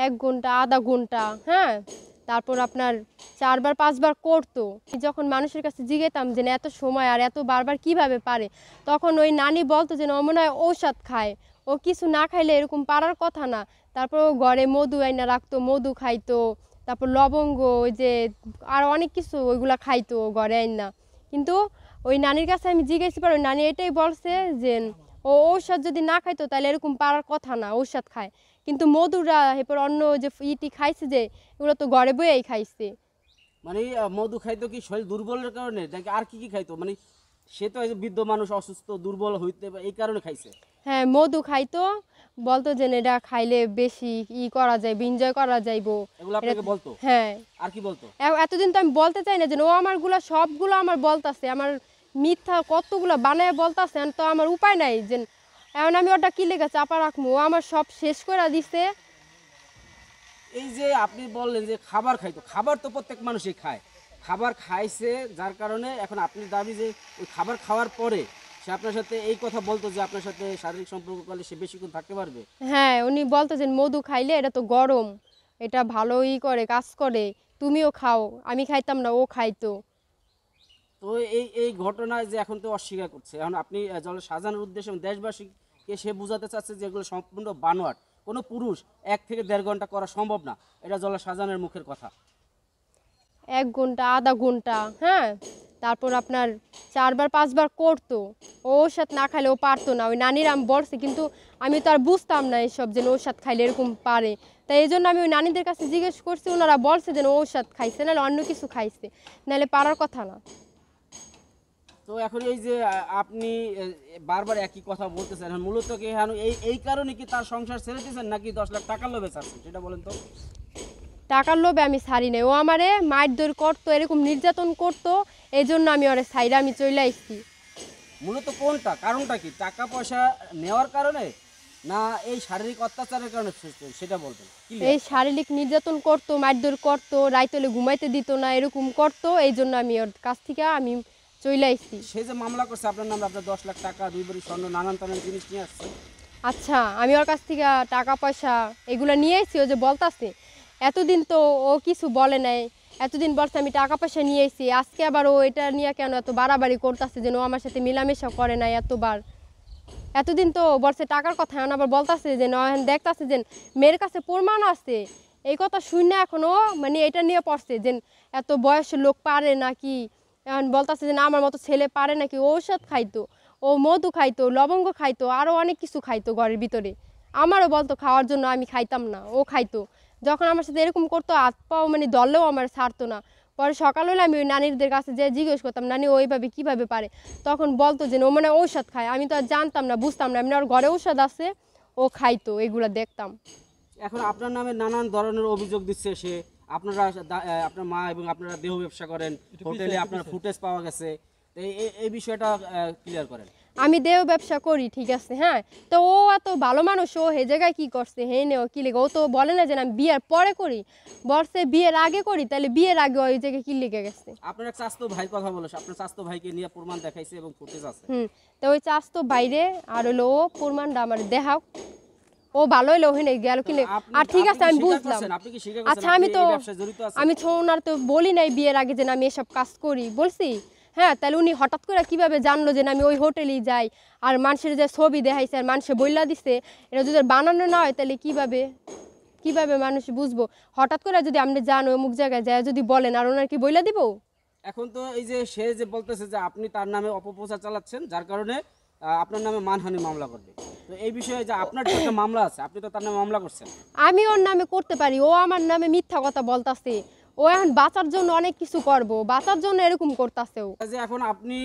১ ঘন্টা, আধা ঘন্টা, হ্যাঁ? তারপর আপনার ৪ বার ৫ বার করতো। যখন মানুষের কাছে জিজ্ঞেতাম যে এত সময় আর এত বারবার কিভাবে পারে? তখন ওই নানি বলতো যে ও মনে হয় ঔষধ খায়। ও কিছু না খাইলে এরকম পারার কথা না। তারপর ও ঘরে মধু আইনা রাখতো, মধু খাইতো। তারপর লবঙ্গ ওই যে আরো অনেক কিছু ওইগুলা খাইতো ঘরে আইনা। কিন্তু ওই নানির কাছে আমি জিজ্ঞেস পর ওই নানি এটাই বলছে যে ও ঔষধ যদি না খাইতো তাহলে এরকম পারার কথা না, ঔষধ খায়। কিন্তু মধুরা এরপর অন্য যে ইটি খাইছে যে এগুলো তো ঘরে বইয়াই খাইছে। মানে মধু খাইতো কি শরীর দুর্বলের কারণে নাকি আর কি কি খাইতো? মানে সে তো এই যে বৃদ্ধ মানুষ অসুস্থ দুর্বল হইতে এই কারণে খাইছে। হ্যাঁ, মধু খাইতো, বলতো যে এটা খাইলে বেশি করা যায়, এনজয় করা যাইবো। এগুলো এটা আপনাকে বলতো? হ্যাঁ। আর কি বলতো? এতদিন তো আমি বলতে চাই না যে ও আমারগুলা সবগুলো আমার বলতাছে, আমার মিথ্যা কতগুলো বানায় বলতাছে, এখন তো আমার উপায় নাই যে এখন আমি ওটা কি লেগে চাপা রাখবো, ও আমার সব শেষ করে দিছে। এই যে আপনি বললেন যে খাবার খাইতো, খাবার তো প্রত্যেক মানুষই খায়, খাবার খাইছে যার কারণে এখন আপনি দাবি যে ওই খাবার খাওয়ার পরে সে আপনার সাথে এই কথা বলতো যে আপনার সাথে শারীরিক সম্পর্ক করলে সে বেশিক্ষণ থাকতে পারবে। হ্যাঁ, উনি বলতো যে মধু খাইলে এটা তো গরম, এটা ভালো করে কাজ করে, তুমিও খাও। আমি খাইতাম না, ও খাইতো। তো এই এই ঘটনায় যে এখন তো অস্বীকার করছে, এখন আপনি জলে সাজানোর উদ্দেশ্যে এবং দেশবাসীকে সে বোঝাতে চাচ্ছে যে এগুলো সম্পূর্ণ বানোয়াট, কোনো পুরুষ 1 থেকে 1.5 ঘন্টা করা সম্ভব না, এটা জলে সাজানোর মুখের কথা। ১ ঘন্টা, আধা ঘন্টা, হ্যাঁ? তারপর আপনার ৪ বার ৫ বার করতো। ও ঔষধ না খাইলে ও পারতো না। ওই নানির আমি বলছি কিন্তু আমি তো আর বুঝতাম না এসব যে ঔষধ খাইলে এরকম পারে। তাই এজন্য আমি ওই নানিদের কাছে জিজ্ঞেস করছি, ওনারা বলছে যে ঔষধ খাইছে নাহলে অন্য কিছু খাইছে। নাহলে পারার কথা না। তো এখন এই যে আপনি বারবার একই কথা বলতেছেন, এখন মূলত কি এখন এই এই কারণে কি তার সংসার ছেড়ে দিয়েছেন নাকি 10 লাখ টাকার লোভে চাচ্ছেন সেটা বলেন তো? টাকার লোভে আমি ছাড়ি নাই। ও আমারে মারধর করতো, এরকম নির্যাতন করতো। এজন্য আমি ওরে ছাইরা আমি চইলা আইছি। মূলত কোনটা কারণটা কি, টাকা পয়সা নেওয়ার কারণে না এই শারীরিক অত্যাচারের কারণে সেটা বলবেন এই ক্লিয়ার। শারীরিক নির্যাতন করতো, মারধর করতো, রাইত হলে ঘুমাইতে দিত না, এরকম করতো। এই জন্য আমি ওর কাছ থেকে আমি চইলা আইছি। সে যে মামলা করছে আপনার নামে, আপনার 10 লাখ টাকা 2 ভরি স্বর্ণ নানান তানান জিনিস নিয়ে আসছে। আচ্ছা, আমি ওর কাছ থেকে টাকা পয়সা এগুলো নিয়ে আইছি। ও যে বলতাছে এতদিন তো ও কিছু বলে নাই, এতদিন বলছে আমি টাকা পয়সা নিয়ে আইছি, আজকে আবার ও এটা নিয়ে কেন এত বাড়াবাড়ি করতেছে যেন ও আমার সাথে মেলামেশা করে নাই এতবার। এতদিন তো বলছে টাকার কথা, এখন আবার বলতাছে যে দেখতাছে যে মেয়ের কাছে প্রমাণ আছে। এই কথা শুনে এখনো মানে এটা নিয়ে পড়ছে যে এত বয়সের লোক পারে নাকি। এখন বলতাছে যে না আমার মতো ছেলে পারে নাকি। ও ঔষধ খাইতো, ও মধু খাইতো, লবঙ্গ খাইতো, আরও অনেক কিছু খাইতো ঘরের ভিতরে। আমারও বলতো খাওয়ার জন্য, আমি খাইতাম না, ও খাইতো। যখন আমার সাথে এরকম করতো হাত পাও মানে ধরলেও আমার ছাড়তো না। পরে সকাল হলে আমি ওই নানিদের কাছে যে জিজ্ঞেস করতাম নানি ওইভাবে কীভাবে পারে। তখন বলতো যে ও মানে ঔষধ খায়। আমি তো আর জানতাম না, বুঝতাম না, এমনি ওর ঘরে ঔষধ আছে, ও খাইতো, এগুলো দেখতাম। এখন আপনার নামে নানান ধরনের অভিযোগ দিচ্ছে সে, আপনারা আপনার মা এবং আপনারা দেহ ব্যবসা করেন, হোটেলে আপনার ফুটেজ পাওয়া গেছে, তো এই বিষয়টা ক্লিয়ার করেন। আমি দেহ ব্যবসা করি, ঠিক আছে, হ্যাঁ? তো ও এত ভালো মানুষ, ও হে জায়গায় কী করছে, হে নেও কী লেগে? ও তো বলে না যে আমি বিয়ের পরে করি, বলছে বিয়ের আগে করি। তাহলে বিয়ের আগে ওই জায়গায় কী লেগে গেছে? আপনার এক চাস্তো ভাই কথা বলে, আপনার চাস্তো ভাইকে নিয়ে প্রমাণ দেখাইছে এবং ফুটেজ আছে। তো ওই চাষ তো বাইরে আর হলো ও প্রমাণটা আমার দেখাও। ও ভালো হইলো ওখানে গেল কিনে। আর ঠিক আছে আমি বুঝলাম। আপনি কি স্বীকার করছেন আচ্ছা আপনি আমি তো এই ব্যবসায় জড়িত আছেন? আমি তো ওনার তো বলি নাই বিয়ের আগে যে না আমি এসব কাজ করি, বলছি? হ্যাঁ, তাহলে উনি হঠাৎ করে কিভাবে জানলো যে না আমি ওই হোটেলেই যাই? আর মানুষের যে ছবি দেখাইছে আর মানুষে বইলা দিছে, এটা যদি বানানো না হয় তাহলে কিভাবে কিভাবে মানুষ বুঝবো? হঠাৎ করে যদি আপনি যান অমুক জায়গায় যায় যদি বলেন আর ওনার কি বইলা দিব? এখন তো এই যে সে যে বলতেছে যে আপনি তার নামে অপপ্রচার চালাচ্ছেন যার কারণে আপনার নামে মানহানি মামলা করবে, তো এই বিষয়ে যে আপনার যে একটা মামলা আছে আপনি তো তার নামে মামলা করছেন। আমি ওর নামে করতে পারি, ও আমার নামে মিথ্যা কথা বলতাছে। ও এখন বাঁচার জন্য অনেক কিছু করবো, বাঁচার জন্য এরকম করতাছে ও। যে এখন আপনি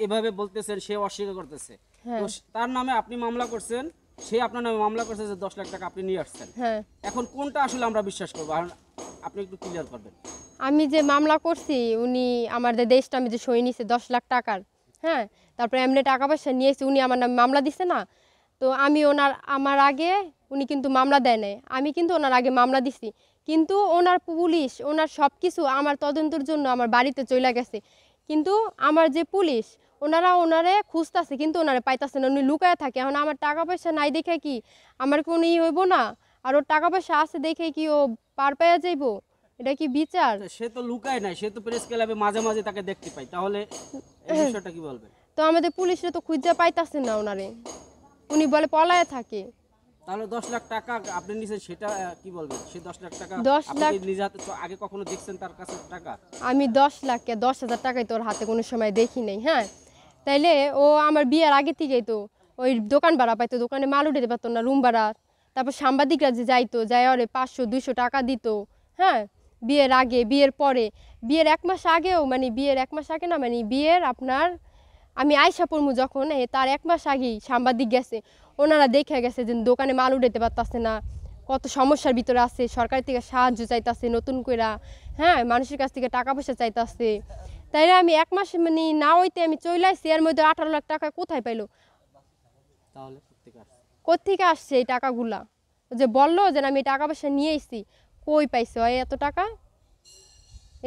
এভাবে বলতেছেন, সে অস্বীকার করতেছে, তো হ্যাঁ, তার নামে আপনি মামলা করছেন, সে আপনার নামে মামলা করছে যে 10 লাখ টাকা আপনি নিয়ে আসছেন। হ্যাঁ। এখন কোনটা আসলে আমরা বিশ্বাস করবো, আর আপনি একটু ক্লিয়ার করবেন। আমি যে মামলা করছি, উনি আমার যে দেশটা আমি যে সই নিছে 10 লাখ টাকার, হ্যাঁ? তারপরে এমনি টাকা পয়সা নিয়েছে, উনি আমার নামে মামলা দিছে না? তো আমি আমার আগে উনি কিন্তু মামলা দেয় নাই। আমি কিন্তু ওনার আগে মামলা দিছি। কিন্তু ওনার পুলিশ, ওনার সব কিছু আমার তদন্তের জন্য আমার বাড়িতে চইলা গেছে। কিন্তু আমার যে পুলিশ, ওনারা ওনারে খুঁজতাছে কিন্তু ওনারে পাইতাছে না। উনি লুকায়া থাকে। এখন আমার টাকা পয়সা নাই দেখে কি আমার কোনো হইব না? আর ওর টাকা পয়সা আছে দেখে কি ও পার পাইয়া যাইবো? এটা কি বিচার? সে তো লুকায় নাই, সে তো প্রেস ক্লাবে মাঝে মাঝে তাকে দেখতে পাই, তাহলে এই বিষয়টা কি বলবেন? তো আমাদের পুলিশরা তো খুঁজে পাইতাছে না ওনারে, উনি বলে পলায়ে থাকে। তাহলে 10 লাখ টাকা আপনি নিছেন, সেটা কি বলবেন? সে 10 লাখ টাকা 10 আপনি লাখ কি নিজে হাতে আগে কখনো দেখছেন তার কাছে টাকা? আমি 10 লাখকে 10,000 টাকাই তোর হাতে কোনো সময় দেখি নাই। হ্যাঁ, তাইলে ও আমার বিয়ের আগে থেকেই তো ওই দোকান ভাড়া পাইতো, দোকানে মাল উঠাতে পারতো না, রুম ভাড়া। তারপর সাংবাদিকরা যে যাইতো, যাই ওরে 500-200 টাকা দিত। হ্যাঁ, বিয়ের আগে, বিয়ের পরে, বিয়ের 1 মাস আগেও, মানে বিয়ের 1 মাস আগে না, মানে বিয়ের আপনার আমি আয়সা পড়মু যখন, তার 1 মাস আগেই সাংবাদিক গেছে, ওনারা দেখে গেছে যে দোকানে মাল উঠাতে পারতাছে না, কত সমস্যার ভিতরে আছে, সরকার থেকে সাহায্য চাইতাছে নতুন কইরা। হ্যাঁ, মানুষের কাছ থেকে টাকা পয়সা চাইতাছে। তাইলে আমি 1 মাস মানে না হইতে আমি চলে আসছি, এর মধ্যে 18 লাখ টাকা কোথায় পাইলো? তাহলে কোত্থেকে আসছে? কোত্থেকে আসছে এই টাকাগুলা? ও যে বললো যে আমি টাকা পয়সা নিয়ে এসেছি, কই পাইছে ওই এত টাকা?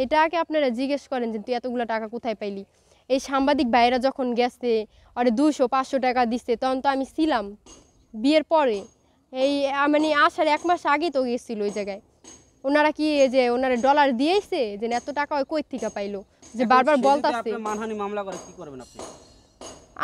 এটা আগে আপনারা জিজ্ঞেস করেন যে তুই এতগুলো টাকা কোথায় পাইলি। এই সাংবাদিক ভাইয়েরা যখন গেছে আরে 200-500 টাকা দিচ্ছে, তখন তো আমি ছিলাম বিয়ের পরে, এই মানে আসার 1 মাস আগেই তো গেছিল ওই জায়গায়। ওনারা কি এই যে ওনারা ডলার দিয়েছে যে এত টাকা ওই কই থেকে পাইলো, যে এখন বারবার সে যদি বলতাছে। আপনার মানহানি মামলা করে কি করবেন আপনি?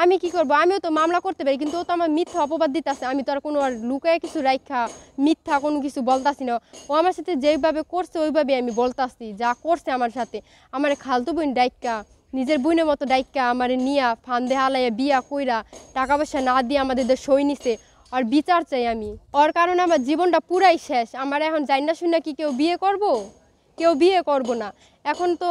আমি কি করব? আমিও তো মামলা করতে পারি, কিন্তু ও তো আমার মিথ্যা অপবাদ দিতেছে। আমি তো আর কোনো আর লুকায় কিছু রাইখা মিথ্যা কোনো কিছু বলতাছি না। ও আমার সাথে যেইভাবে করছে ওইভাবে আমি বলতাছি, যা করছে আমার সাথে। আমার খালতো বোন ডাইক্কা, নিজের বোনের মতো ডাইক্কা আমার নিয়া ফান্দে হালাইয়া বিয়া কইরা টাকা পয়সা না দিয়ে আমাদের সই নিছে। আর বিচার চাই আমি, ওর কারণে আমার জীবনটা পুরাই শেষ। আমার এখন জানি না শুনে কি কেউ বিয়ে করব? কেউ বিয়ে করব না। এখন তো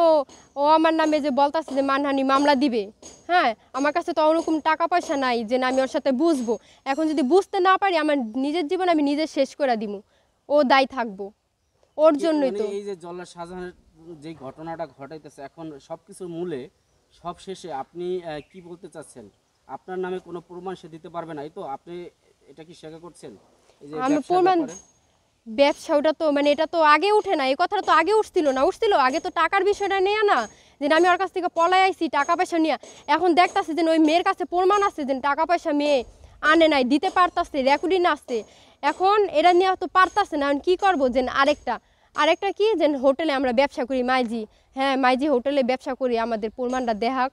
ও আমার নামে যে বলতাছে যে মানহানি মামলা দিবে। হ্যাঁ, আমার কাছে তো ওরকম টাকা পয়সা নাই যে না আমি ওর সাথে বুঝবো। এখন যদি বুঝতে না পারি, আমার নিজের জীবন আমি নিজে শেষ করে দিব। ও দায়ী থাকবো, ওর জন্যই মানে তো। এই যে জল্লাদ শাহজাহানের যে ঘটনাটা ঘটাইতেছে, এখন সবকিছুর মূলে সব শেষে আপনি কি বলতে চাচ্ছেন? আপনার নামে কোনো প্রমাণ সে দিতে পারবে না, এই তো আপনি এটা কি স্বীকার করছেন? এই যে আমি ব্যবসার প্রমাণ, ব্যাপারে ব্যবসা ওটা তো মানে এটা তো আগে উঠে না, এই কথাটা তো আগে উঠছিল আগে তো টাকার বিষয়টা নিয়ে না, যে আমি ওর কাছ থেকে পলাই আইছি টাকা পয়সা নিয়ে। এখন দেখতাছি যে ওই মেয়ের কাছে প্রমাণ আছে যে টাকা পয়সা মেয়ে আনে নাই, দিতে পারতাছে, রেকর্ডিং আসছে। এখন এটা নিয়ে তো পারতাছে না, এখন কী করবো? যে আরেকটা কি যে হোটেলে আমরা ব্যবসা করি, মাইজি। হ্যাঁ, মাইজি হোটেলে ব্যবসা করি, আমাদের প্রমাণটা দেখাক।